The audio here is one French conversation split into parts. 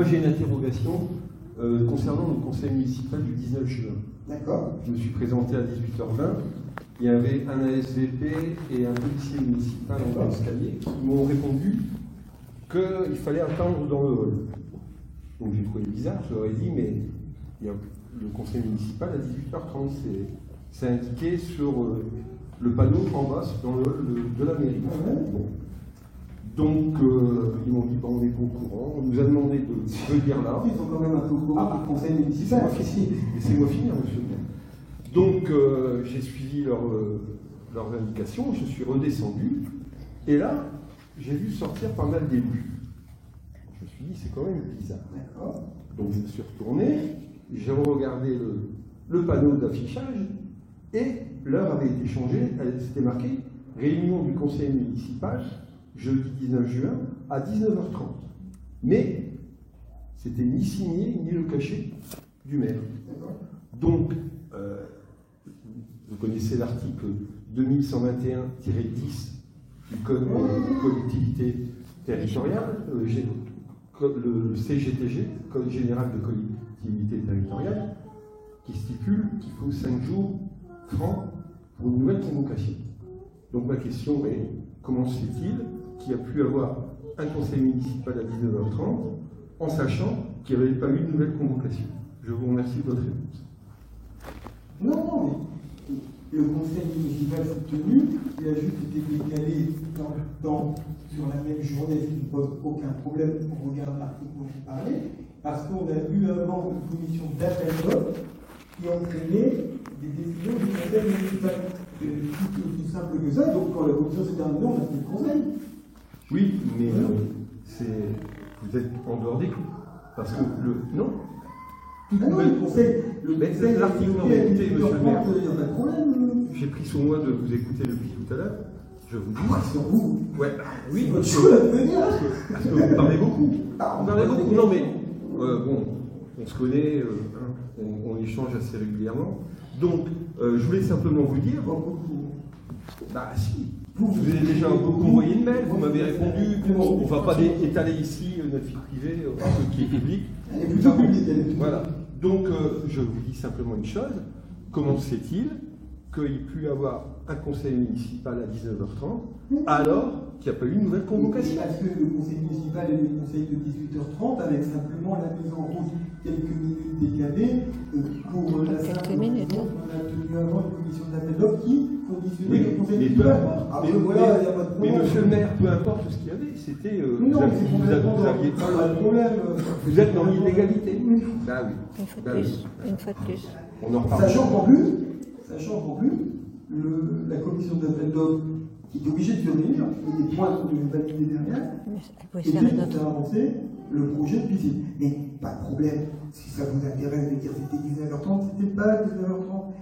moi j'ai une interrogation concernant le conseil municipal du 19 juin. D'accord. Je me suis présenté à 18h20. Il y avait un ASVP et un policier municipal en escalier qui m'ont répondu qu'il fallait attendre dans le hall. Donc j'ai trouvé bizarre, je leur ai dit, mais il y a le conseil municipal à 18h30, c'est indiqué sur le panneau en bas dans le hall de la mairie. Bon. Donc ils m'ont dit, bon, on est pas au courant, on nous a demandé de venir là. Ils sont quand même un peu au courant du conseil municipal. Laissez-moi finir, monsieur le maire. Donc j'ai suivi leurs indications, je suis redescendu, et là, j'ai vu sortir pas mal d'élus. Je me suis dit, c'est quand même bizarre. Donc je me suis retourné, j'ai regardé le panneau d'affichage, et l'heure avait été changée, elle s'était marquée réunion du conseil municipal, jeudi 19 juin, à 19h30. Mais c'était ni signé, ni le cachet du maire. Donc, vous connaissez l'article 2121-10 du Code des collectivités territoriales, le CGTG, Code général de collectivité territoriale, qui stipule qu'il faut 5 jours francs pour une nouvelle convocation. Donc ma question est, comment se fait-il qu'il y a pu avoir un conseil municipal à 19h30 en sachant qu'il n'y avait pas eu de nouvelle convocation? Je vous remercie de votre réponse. Non, mais le conseil municipal s'est tenu, il a juste été décalé dans le temps sur la même journée, ce qui ne pose aucun problème. On regarde l'article dont je parlais, parce qu'on a eu avant une commission d'appel d'offres qui entraînait des décisions du conseil municipal. C'est tout aussi simple que ça, donc quand la commission s'est terminée, on a fait le conseil. Oui, mais vous êtes en dehors des clous. Parce que non. Le conseil, l'article en réalité, monsieur le maire. Il n'y a pas de problème. J'ai pris sur moi de vous écouter depuis tout à l'heure. Je vous dis. Sur vous. Ouais. Oui, votre choix à venir. Parce que vous parlez beaucoup. Vous parlez beaucoup. Non, mais bon, on se connaît, on échange assez régulièrement. Donc, je voulais simplement vous dire. Bah si. Vous avez déjà beaucoup envoyé de mails, vous m'avez répondu. On ne va pas étaler ici notre vie privée, ce qui est public. Elle est plutôt publique. Voilà. Donc, je vous dis simplement une chose. Comment se fait-il qu'il y ait pu avoir un conseil municipal à 19h30 alors qu'il n'y a pas eu une nouvelle convocation? Parce que le conseil municipal est le conseil de 18h30 avec simplement la mise en route quelques minutes décalées pour la simple raison qu'on a tenu avant une commission d'appel d'offres qui conditionnait le conseil municipal. Après, voilà, il n'y a pas de problème. Mais monsieur le maire, peu importe ce qu'il y avait, c'était. Non, vous aviez pas de problème. Vous êtes dans l'illégalité. Ah oui. Une fois de plus. On en reparle. Sachant qu'en plus, la commission d'appel d'offres qui est obligée de se réunir, et des points de valider derrière, et puis pour faire avancer le projet de piscine. Mais pas de problème, si ça vous intéresse de dire c'était 19h30, c'était pas 19h30.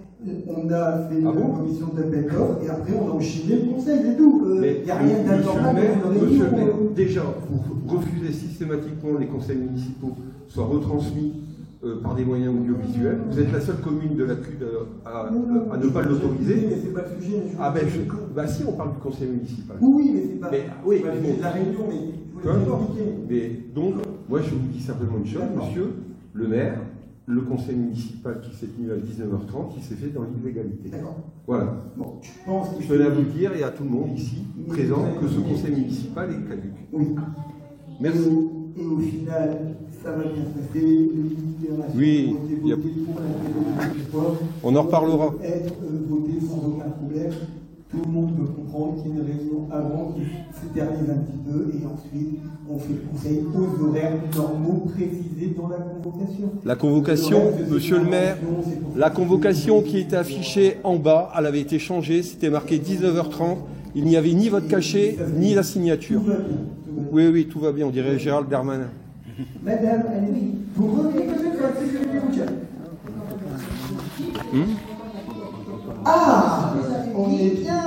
On a fait la commission d'appel d'offres et après on a enchaîné le conseil et tout. Il n'y a rien d'anormal dans une réunion. Déjà, vous refusez systématiquement les conseils municipaux soient retransmis par des moyens audiovisuels. Vous êtes la seule commune de la CUD à ne pas l'autoriser. Mais c'est pas le sujet. Bah si, on parle du conseil municipal. Oui, mais c'est pas, oui, pas le sujet de la réunion, mais peu importe. Mais donc, moi je vous dis simplement une chose, monsieur le maire, le conseil municipal qui s'est tenu à 19h30, qui s'est fait dans l'illégalité. D'accord. Voilà. Bon, je pense que je tenais à vous le dire et à tout le monde ici présent que ce conseil municipal est caduc. Oui. Merci. Et au final, ça va bien se passer. Oui, on en reparlera. Être voté sans aucun problème. Tout le monde peut comprendre qu'il y a une réunion avant qui s'éternise un petit peu et ensuite on fait le conseil aux horaires normaux précisés dans la convocation. La convocation, monsieur le maire, la convocation qui était affichée en bas, elle avait été changée, c'était marqué 19h30, il n'y avait ni votre cachet, ni la signature. Oui, oui, tout va bien, on dirait Gérald Darmanin. Madame, allez-y. Vous revenez peut-être sur la sécurité routière. Ah, on est bien.